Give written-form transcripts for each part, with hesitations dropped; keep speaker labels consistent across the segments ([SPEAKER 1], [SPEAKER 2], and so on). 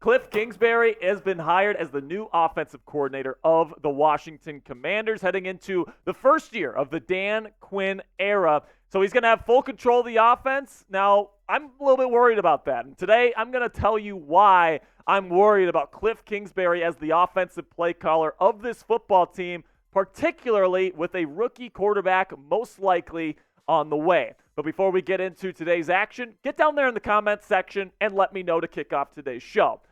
[SPEAKER 1] Kliff Kingsbury has been hired as the new offensive coordinator of the Washington Commanders heading into the first year of the Dan Quinn era. So he's going to have full control of the offense. Now, I'm a little bit worried about that. And today, I'm going to tell you why I'm worried about Kliff Kingsbury as the offensive play caller of this football team, particularly with a rookie quarterback most likely on the way. But before we get into today's action, get down there in the comments section and let me know to kick off today's show.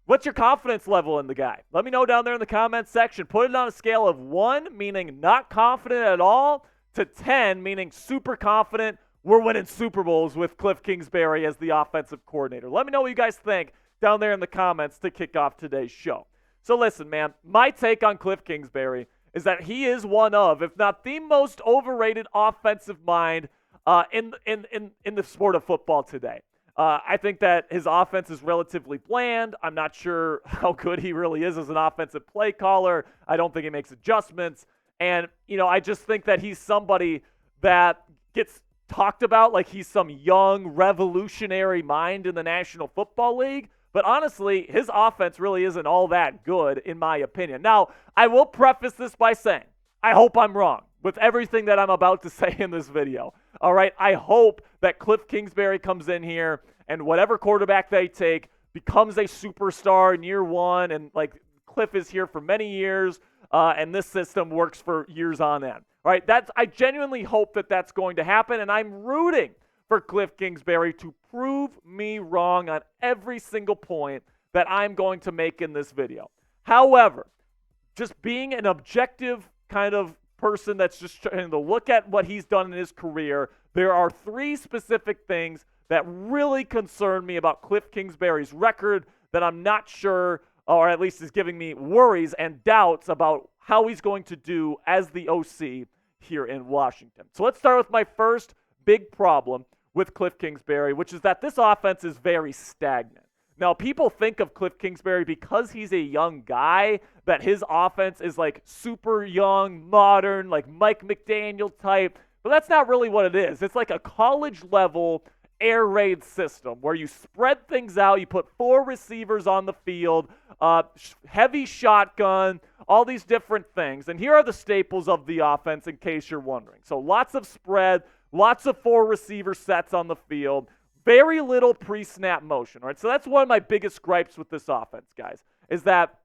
[SPEAKER 1] What's your confidence level in the guy? Let me know down there in the comments section. Put it on a scale of 1, meaning not confident at all, to 10, meaning super confident. We're winning Super Bowls with Kliff Kingsbury as the offensive coordinator. Let me know what you guys think down there in the comments to kick off today's show. So listen, man, my take on Kliff Kingsbury is that he is one of, if not the most overrated offensive mind in the sport of football today. I think that his offense is relatively bland. I'm not sure how good he really is as an offensive play caller. I don't think he makes adjustments. And, I just think that he's somebody that gets talked about like he's some young revolutionary mind in the National Football League. But honestly, his offense really isn't all that good, in my opinion. Now, I will preface this by saying, I hope I'm wrong with everything that I'm about to say in this video. All right, I hope that Kliff Kingsbury comes in here and whatever quarterback they take becomes a superstar in year one, and like Kliff is here for many years, and this system works for years on end. All right, I genuinely hope that that's going to happen, and I'm rooting for Kliff Kingsbury to prove me wrong on every single point that I'm going to make in this video. However, just being an objective kind of person that's just trying to look at what he's done in his career, there are 3 specific things that really concern me about Kliff Kingsbury's record that I'm not sure, or at least is giving me worries and doubts about how he's going to do as the OC here in Washington. So let's start with my first big problem with Kliff Kingsbury, which is that this offense is very stagnant. Now, people think of Kliff Kingsbury because he's a young guy, that his offense is like super young, modern, like Mike McDaniel type, but that's not really what it is. It's like a college-level air raid system where you spread things out, you put 4 receivers on the field, heavy shotgun, all these different things. And here are the staples of the offense in case you're wondering. So lots of spread, lots of 4 receiver sets on the field, very little pre-snap motion, right? So that's one of my biggest gripes with this offense, guys, is that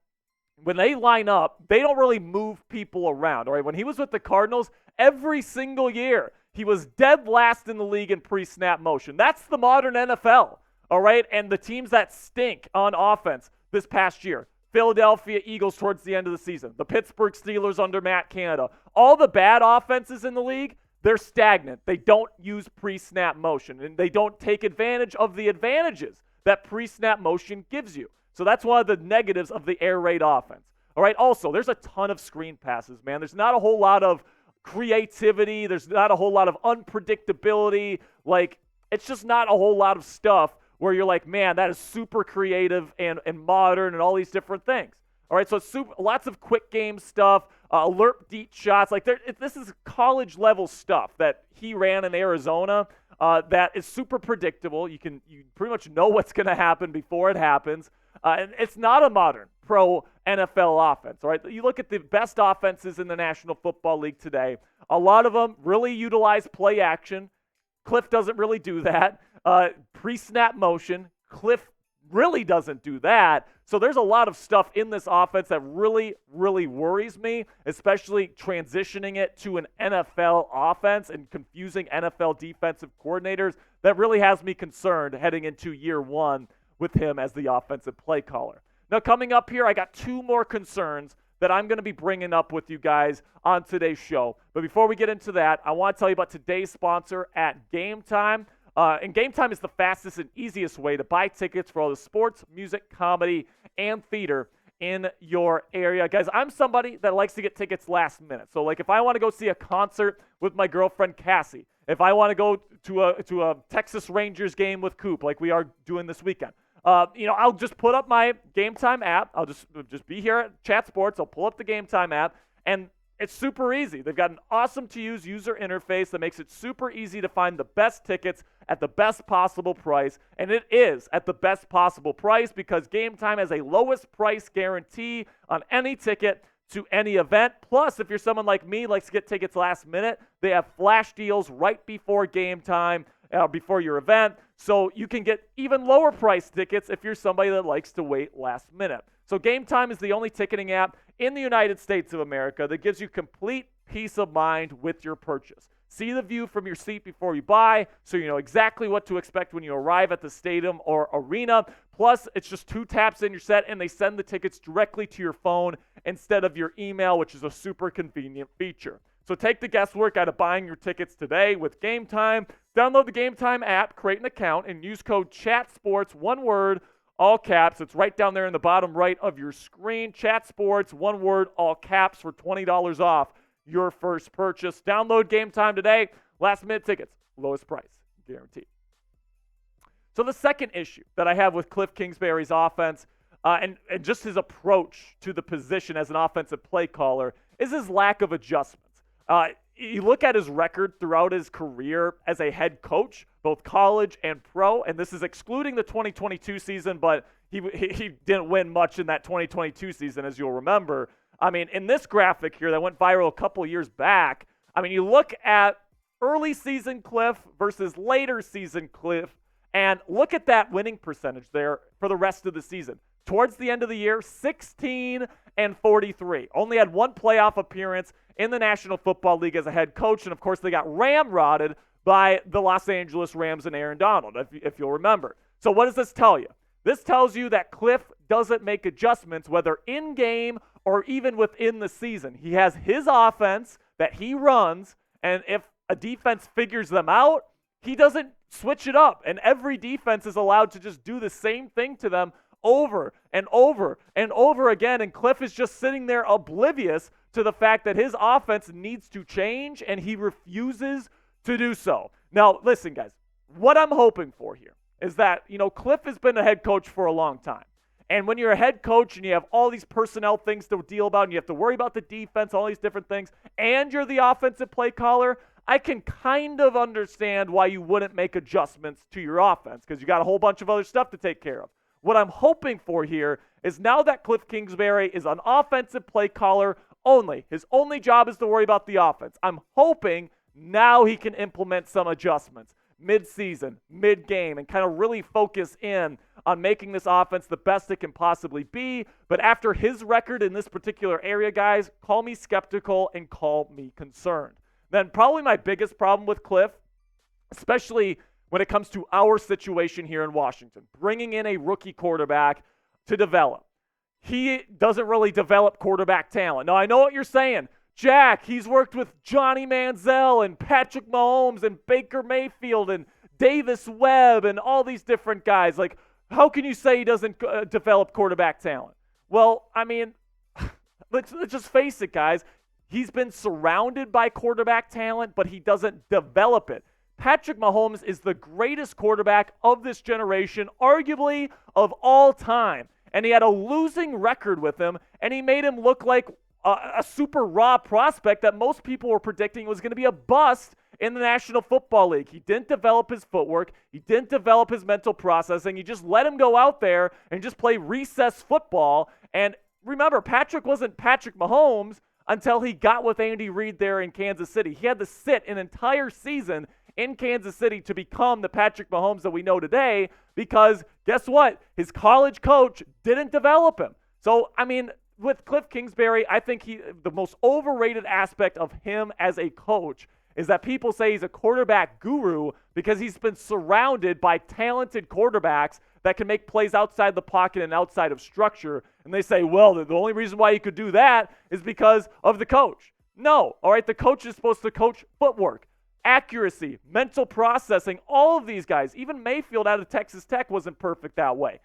[SPEAKER 1] when they line up, they don't really move people around, all right? When he was with the Cardinals, every single year, he was dead last in the league in pre-snap motion. That's the modern NFL, all right? And the teams that stink on offense this past year, Philadelphia Eagles towards the end of the season, the Pittsburgh Steelers under Matt Canada, all the bad offenses in the league, they're stagnant. They don't use pre-snap motion, and they don't take advantage of the advantages that pre-snap motion gives you. So that's one of the negatives of the air raid offense. All right, also, there's a ton of screen passes, man. There's not a whole lot of creativity. There's not a whole lot of unpredictability. Like, it's just not a whole lot of stuff where you're like, man, that is super creative and modern and all these different things. All right, so lots of quick game stuff, alert deep shots. Like this is college level stuff that he ran in Arizona that is super predictable. You pretty much know what's going to happen before it happens. And it's not a modern pro NFL offense. All right, you look at the best offenses in the National Football League today. A lot of them really utilize play action. Kliff doesn't really do that. Pre-snap motion. Kliff really doesn't do that. So there's a lot of stuff in this offense that really, really worries me, especially transitioning it to an NFL offense and confusing NFL defensive coordinators. That really has me concerned heading into year one with him as the offensive play caller. Now, coming up here, I got 2 more concerns that I'm going to be bringing up with you guys on today's show. But before we get into that, I want to tell you about today's sponsor at Game Time. And Game Time is the fastest and easiest way to buy tickets for all the sports, music, comedy, and theater in your area. Guys, I'm somebody that likes to get tickets last minute. So, like, if I want to go see a concert with my girlfriend, Cassie, if I want to go to a Texas Rangers game with Coop, like we are doing this weekend, I'll just put up my Game Time app. I'll just be here at Chat Sports. I'll pull up the Game Time app, and It's super easy. They've got an awesome-to-use user interface that makes it super easy to find the best tickets at the best possible price, and it is at the best possible price because Game Time has a lowest price guarantee on any ticket to any event. Plus, if you're someone like me, likes to get tickets last minute, they have flash deals right before game time, before your event, so you can get even lower price tickets if you're somebody that likes to wait last minute. So Game Time is the only ticketing app in the United States of America that gives you complete peace of mind with your purchase. See the view from your seat before you buy, so you know exactly what to expect when you arrive at the stadium or arena. Plus, it's just 2 taps and you're set, and they send the tickets directly to your phone instead of your email, which is a super convenient feature. So take the guesswork out of buying your tickets today with Game Time. Download the Game Time app, create an account, and use code CHATSPORTS, one word, all caps. It's right down there in the bottom right of your screen. Chat Sports, one word, all caps, for $20 off your first purchase. Download Game Time today. Last minute tickets, lowest price, guaranteed. So the second issue that I have with Kliff Kingsbury's offense and just his approach to the position as an offensive play caller is his lack of adjustments. You look at his record throughout his career as a head coach, both college and pro, and this is excluding the 2022 season, but he didn't win much in that 2022 season, as you'll remember. I mean, in this graphic here that went viral a couple years back, I mean, you look at early season Kliff versus later season Kliff, and look at that winning percentage there for the rest of the season. Towards the end of the year, 16-43. Only had 1 playoff appearance in the National Football League as a head coach, and of course they got ramrodded by the Los Angeles Rams and Aaron Donald, if you'll remember. So what does this tell you? This tells you that Kliff doesn't make adjustments, whether in-game or even within the season. He has his offense that he runs, and if a defense figures them out, he doesn't switch it up, and every defense is allowed to just do the same thing to them over and over and over again, and Kliff is just sitting there oblivious to the fact that his offense needs to change, and he refuses to do so. Now, listen, guys, what I'm hoping for here is that, Kliff has been a head coach for a long time, and when you're a head coach and you have all these personnel things to deal about, and you have to worry about the defense, all these different things, and you're the offensive play caller, I can kind of understand why you wouldn't make adjustments to your offense, because you got a whole bunch of other stuff to take care of. What I'm hoping for here is now that Kliff Kingsbury is an offensive play caller only, his only job is to worry about the offense. I'm hoping now he can implement some adjustments mid-season, mid-game, and kind of really focus in on making this offense the best it can possibly be. But after his record in this particular area, guys, call me skeptical and call me concerned. Then probably my biggest problem with Kliff, especially when it comes to our situation here in Washington, bringing in a rookie quarterback to develop. He doesn't really develop quarterback talent. Now, I know what you're saying. Jack, he's worked with Johnny Manziel and Patrick Mahomes and Baker Mayfield and Davis Webb and all these different guys. Like, how can you say he doesn't develop quarterback talent? Well, I mean, let's just face it, guys. He's been surrounded by quarterback talent, but he doesn't develop it. Patrick Mahomes is the greatest quarterback of this generation, arguably of all time. And he had a losing record with him, and he made him look like a super raw prospect that most people were predicting was going to be a bust in the National Football League. He didn't develop his footwork. He didn't develop his mental processing. You just let him go out there and just play recess football. And remember, Patrick wasn't Patrick Mahomes until he got with Andy Reid there in Kansas City. He had to sit an entire season in Kansas City to become the Patrick Mahomes that we know today because guess what? His college coach didn't develop him. So, I mean, with Kliff Kingsbury, I think the most overrated aspect of him as a coach is that people say he's a quarterback guru because he's been surrounded by talented quarterbacks that can make plays outside the pocket and outside of structure. And they say, well, the only reason why he could do that is because of the coach. No, all right, the coach is supposed to coach footwork, accuracy, mental processing, all of these guys. Even Mayfield out of Texas Tech wasn't perfect that way.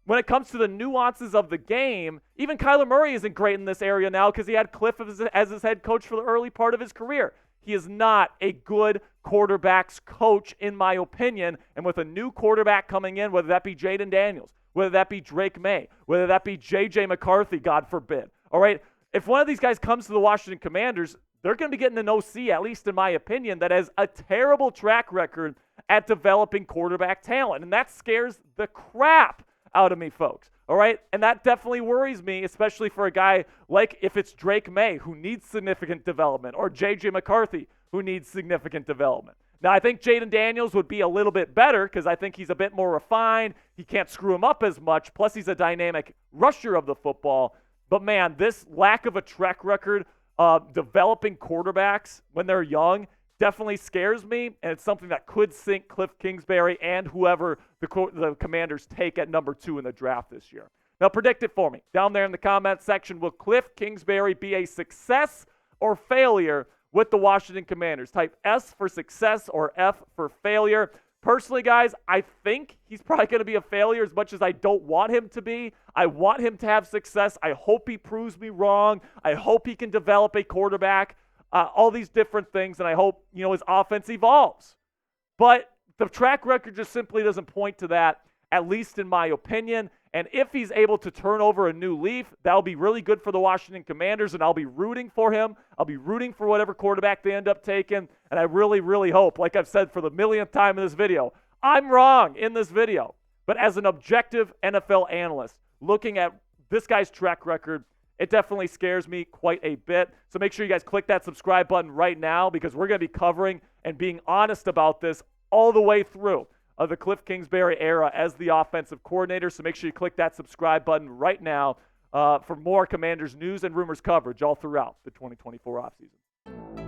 [SPEAKER 1] When it comes to the nuances of the game, even Kyler Murray isn't great in this area now because he had Kliff as his head coach for the early part of his career. He is not a good quarterback's coach, in my opinion. And with a new quarterback coming in, whether that be Jaden Daniels, whether that be Drake May, whether that be J.J. McCarthy, God forbid, all right, if one of these guys comes to the Washington Commanders, they're going to be getting an OC, at least in my opinion, that has a terrible track record at developing quarterback talent. And that scares the crap out of me, folks. All right? And that definitely worries me, especially for a guy like if it's Drake May, who needs significant development, or J.J. McCarthy, who needs significant development. Now, I think Jaden Daniels would be a little bit better because I think he's a bit more refined. He can't screw him up as much. Plus, he's a dynamic rusher of the football. But, man, this lack of a track record of developing quarterbacks when they're young definitely scares me, and it's something that could sink Kliff Kingsbury and whoever the Commanders take at number 2 in the draft this year. Now, predict it for me. Down there in the comment section, will Kliff Kingsbury be a success or failure with the Washington Commanders? Type S for success or F for failure. Personally, guys, I think he's probably going to be a failure as much as I don't want him to be. I want him to have success. I hope he proves me wrong. I hope he can develop a quarterback, all these different things, and I hope, his offense evolves. But the track record just simply doesn't point to that, at least in my opinion. And if he's able to turn over a new leaf, that'll be really good for the Washington Commanders, and I'll be rooting for him. I'll be rooting for whatever quarterback they end up taking, and I really, really hope, like I've said for the millionth time in this video, I'm wrong in this video. But as an objective NFL analyst, looking at this guy's track record, it definitely scares me quite a bit. So make sure you guys click that subscribe button right now because we're going to be covering and being honest about this all the way through of the Kliff Kingsbury era as the offensive coordinator. So make sure you click that subscribe button right now for more Commanders news and rumors coverage all throughout the 2024 offseason.